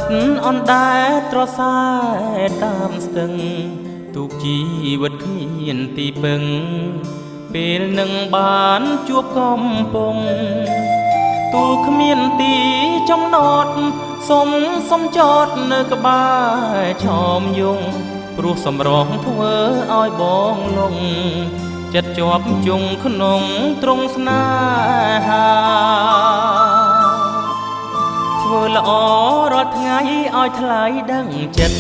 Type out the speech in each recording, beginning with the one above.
ត់អនដែត្រសែតាមស្ទឹងទូកជីវិតគ្មានទីពឹងពេលនឹងបានជួបកំពងទូកគ្មានទីចំណតសុំចតនៅក្បែរឆោមយងព្រោះសម្រងធ្វើឲ្យបងលងចិត្តជាប់ជុងក្នុងទ្រង់ស្នេហាធ្វើល្អរាល់ថ្ងៃឲ្យថ្លៃដឹងចិត្ត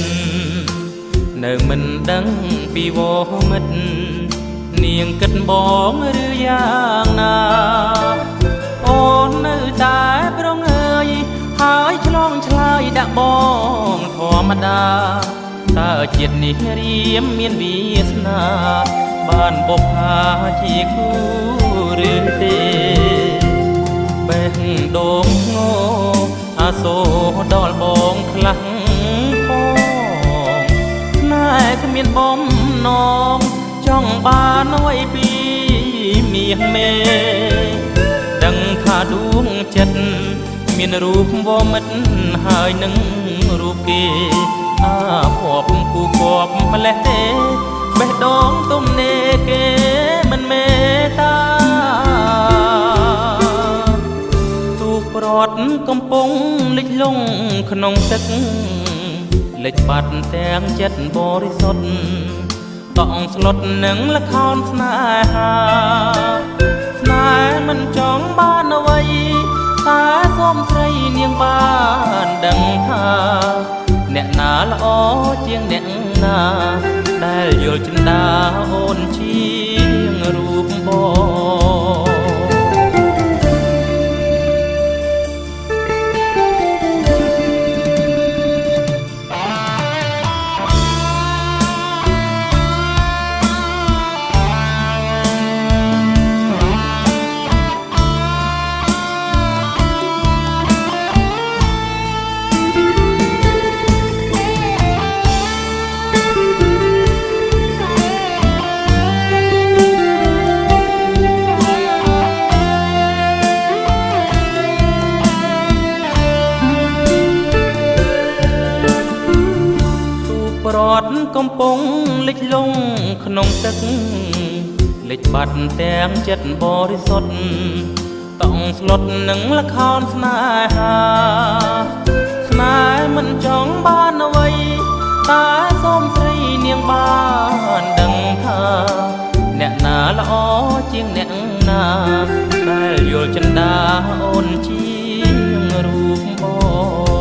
នៅមិនដឹងពីវមិត្តនាងគិតបងឬយ៉ាងណាអូននៅតែប្រងើយហើយឆ្លងឆ្លើយដាក់បងធម្មតាតើជាតិនេះរៀមមានវាសនាបានបុព្វាជាគូឬទេបេះដូងងោអាសូរដល់បងខ្លាំងផងស្នេហ៍គ្មានបំណងចង់បានអ្វីពីមាសមេដឹងថាដួងចិត្តមានរូបវមិត្តហើយនឹងរូបគេអាភ័ព្វគូគប់ម្លេះទេបេះដូងទំនេរគេមិនមេតាទូកប្រត់កំពុងលិចលង់ក្នុងទឹកលិចបាត់ទាំងចិត្តបរិសុទ្ធតក់ស្លុតនឹងល្ខោនស្នេហាស្នេហ៍មិនចង់បានអ្វីតែសូមស្រីនាងបានដឹងថាអ្នកណាល្អជាងអ្នកណាដែលយល់ចិន្តាអូនជាងរូបបងប្រត់កំពុងលិចលង់ក្នុងទឹកលិចបាត់ទាំងចិត្តបរិសុទ្ធតង់ស្លុតនឹងល្ខោនស្នេហាស្នេហ៍មិនចង់បានអ្វីតែសូមស្រីនាងបានដឹងថាអ្នកណាល្អជាងអ្នកណាដែលយល់ចិន្តាអូនជាងរូបបង